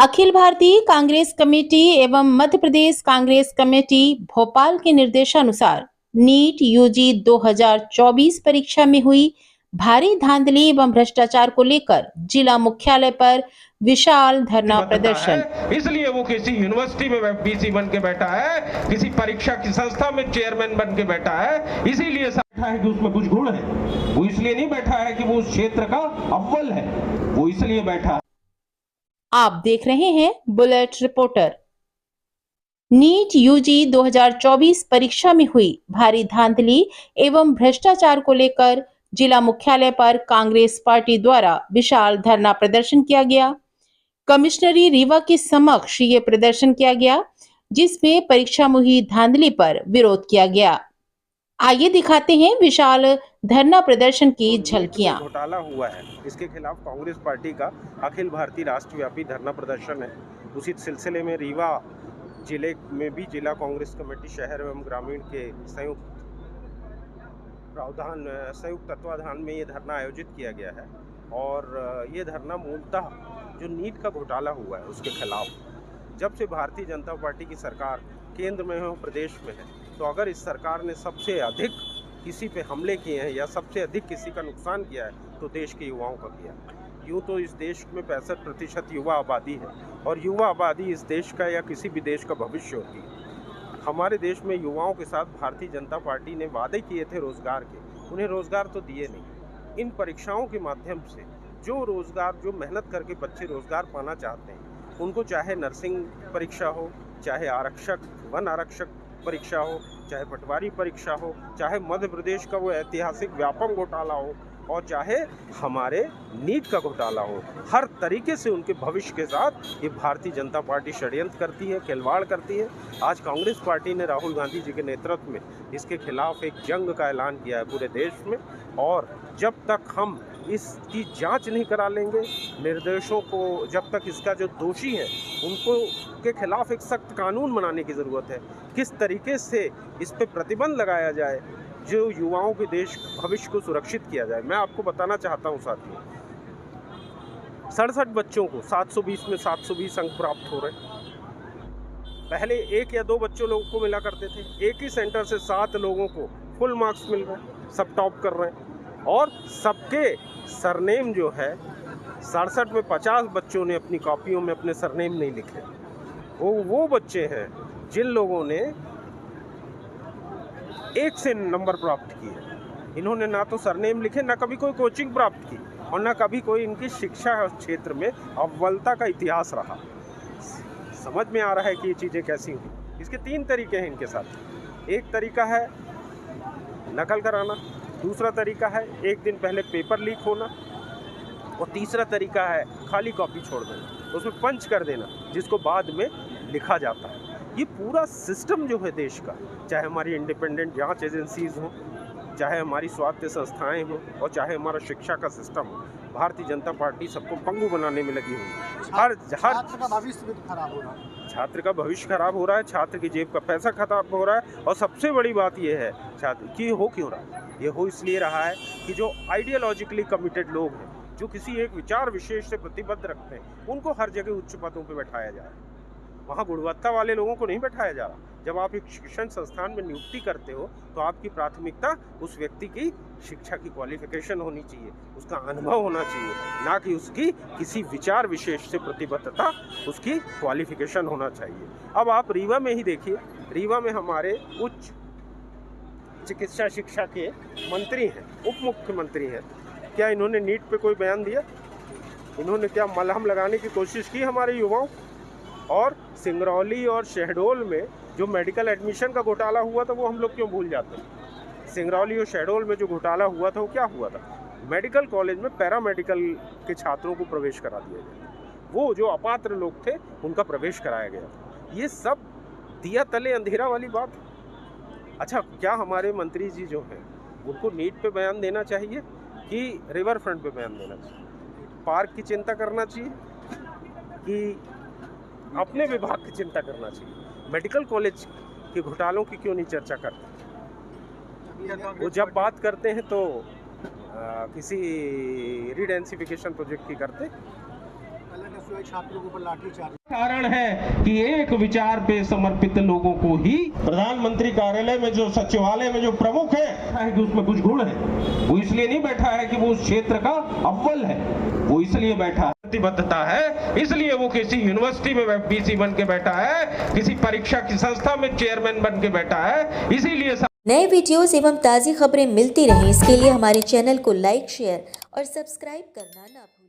Akhil Bharatiya Congress committee एवं Madhya Pradesh Congress committee Bhopal के निर्देशानुसार नीट यूजी 2024 परीक्षा में हुई भारी धांधली एवं भ्रष्टाचार को लेकर जिला मुख्यालय पर विशाल धरना प्रदर्शन। इसलिए वो किसी यूनिवर्सिटी में बीसी बन के बैठा है, किसी परीक्षा की संस्था में चेयरमैन बन के बैठा है, इसीलिए बैठा है कि उसमें कुछ गुण है। वो इसलिए नहीं बैठा है कि वो उस क्षेत्र का अव्वल है, वो इसलिए बैठा है। आप देख रहे हैं बुलेट रिपोर्टर। नीट यूजी 2024 परीक्षा में हुई भारी धांधली एवं भ्रष्टाचार को लेकर जिला मुख्यालय पर कांग्रेस पार्टी द्वारा विशाल धरना प्रदर्शन किया गया। कमिश्नरी रीवा के समक्ष ये प्रदर्शन किया गया, जिसमें परीक्षा में हुई धांधली पर विरोध किया गया। आइए दिखाते हैं विशाल धरना प्रदर्शन की झलकियां। घोटाला हुआ है, इसके खिलाफ कांग्रेस पार्टी का अखिल भारतीय राष्ट्रव्यापी धरना प्रदर्शन है। उसी सिलसिले में रीवा जिले में भी जिला कांग्रेस कमेटी शहर एवं ग्रामीण के संयुक्त तत्वाधान में ये धरना आयोजित किया गया है। और ये धरना मूलतः जो नीट का घोटाला हुआ है उसके खिलाफ। जब से भारतीय जनता पार्टी की सरकार केंद्र में है और प्रदेश में है, तो अगर इस सरकार ने सबसे अधिक किसी पे हमले किए हैं या सबसे अधिक किसी का नुकसान किया है तो देश के युवाओं का किया। यूँ तो इस देश में 65% युवा आबादी है और युवा आबादी इस देश का या किसी भी देश का भविष्य होती है। हमारे देश में युवाओं के साथ भारतीय जनता पार्टी ने वादे किए थे रोजगार के, उन्हें रोजगार तो दिए नहीं। इन परीक्षाओं के माध्यम से जो रोजगार, जो मेहनत करके बच्चे रोजगार पाना चाहते हैं, उनको चाहे नर्सिंग परीक्षा हो, चाहे आरक्षक, वन आरक्षक परीक्षा हो, चाहे पटवारी परीक्षा हो, चाहे मध्य प्रदेश का वो ऐतिहासिक व्यापम घोटाला हो और चाहे हमारे नीट का घोटाला हो, हर तरीके से उनके भविष्य के साथ ये भारतीय जनता पार्टी षड्यंत्र करती है, खिलवाड़ करती है। आज कांग्रेस पार्टी ने राहुल गांधी जी के नेतृत्व में इसके खिलाफ एक जंग का ऐलान किया है पूरे देश में। और जब तक हम इसकी जांच नहीं करा लेंगे, निर्दोषों को, जब तक इसका जो दोषी है उनको के खिलाफ एक सख्त कानून बनाने की ज़रूरत है। किस तरीके से इस पे प्रतिबंध लगाया जाए, जो युवाओं के देश भविष्य को सुरक्षित किया जाए। मैं आपको बताना चाहता हूं साथियों, 67 बच्चों को 720 में 720 अंक प्राप्त हो रहे। पहले 1 या 2 बच्चों लोगों को मिला करते थे, एक ही सेंटर से 7 लोगों को फुल मार्क्स मिल रहे हैं, सब टॉप कर रहे हैं। और सबके सरनेम जो है 67 में 50 बच्चों ने अपनी कॉपियों में अपने सरनेम नहीं लिखे। वो बच्चे हैं जिन लोगों ने 1 से नंबर प्राप्त किए। इन्होंने ना तो सरनेम लिखे, ना कभी कोई कोचिंग प्राप्त की और ना कभी कोई इनकी शिक्षा क्षेत्र में अव्वलता का इतिहास रहा। समझ में आ रहा है कि ये चीज़ें कैसी हुई। इसके 3 तरीके हैं इनके साथ। एक तरीका है नकल कराना, दूसरा तरीका है एक दिन पहले पेपर लीक होना और तीसरा तरीका है खाली कॉपी छोड़ देना, उसमें पंच कर देना जिसको बाद में लिखा जाता है। ये पूरा सिस्टम जो है देश का, चाहे हमारी इंडिपेंडेंट जांच एजेंसीज हो, चाहे हमारी स्वास्थ्य संस्थाएं हो और चाहे हमारा शिक्षा का सिस्टम हो, भारतीय जनता पार्टी सबको पंगु बनाने में लगी हुई है। छात्र का भविष्य भी खराब हो रहा है, छात्र का भविष्य खराब हो रहा है, छात्र की जेब का पैसा खराब हो रहा है। और सबसे बड़ी बात यह है छात्र की हो क्यों रहा है, ये हो इसलिए रहा है कि जो आइडियोलॉजिकली कमिटेड लोग हैं, जो किसी एक विचार विशेष से प्रतिबद्ध रखते हैं, उनको हर जगह उच्च पदों पर बैठाया जा रहा है। वहाँ गुणवत्ता वाले लोगों को नहीं बैठाया जा रहा। जब आप एक शिक्षण संस्थान में नियुक्ति करते हो तो आपकी प्राथमिकता उस व्यक्ति की शिक्षा की क्वालिफिकेशन होनी चाहिए, उसका अनुभव होना चाहिए, ना कि उसकी किसी विचार विशेष से प्रतिबद्धता, उसकी क्वालिफिकेशन होना चाहिए। अब आप रीवा में ही देखिए, रीवा में हमारे उच्च चिकित्सा शिक्षा के मंत्री हैं, उप मुख्यमंत्री हैं, क्या इन्होंने नीट पे कोई बयान दिया? इन्होंने क्या मलहम लगाने की कोशिश की हमारे युवाओं? और सिंगरौली और शहडोल में जो मेडिकल एडमिशन का घोटाला हुआ था वो हम लोग क्यों भूल जाते हैं? सिंगरौली और शहडोल में जो घोटाला हुआ था वो क्या हुआ था? मेडिकल कॉलेज में पैरामेडिकल के छात्रों को प्रवेश करा दिया गया, वो जो अपात्र लोग थे उनका प्रवेश कराया गया। ये सब दिया तले अंधेरा वाली बात। अच्छा, क्या हमारे मंत्री जी जो हैं उनको नीट पे बयान देना चाहिए कि रिवर फ्रंट पे बयान देना चाहिए? पार्क की चिंता करना चाहिए कि अपने विभाग की चिंता करना चाहिए? मेडिकल कॉलेज के घोटालों की क्यों नहीं चर्चा करते? वो जब बात करते हैं तो किसी रीडेंसिफिकेशन प्रोजेक्ट की करते। पास जो है छात्रों के ऊपर लाठीचार्ज। कारण है कि एक विचार पे समर्पित लोगों को ही प्रधानमंत्री कार्यालय में जो सचिवालय में जो प्रमुख है कि उसमें कुछ गुण है। वो इसलिए नहीं बैठा है कि वो उस क्षेत्र का अव्वल है, वो इसलिए बैठा है प्रतिबद्धता है, इसलिए वो किसी यूनिवर्सिटी में बीसी बन के बैठा है, किसी परीक्षा की संस्था में चेयरमैन बन के बैठा है। इसीलिए नए वीडियोस एवं ताज़ी खबरें मिलती रहें, इसके लिए हमारे चैनल को लाइक, शेयर और सब्सक्राइब करना ना भूलें।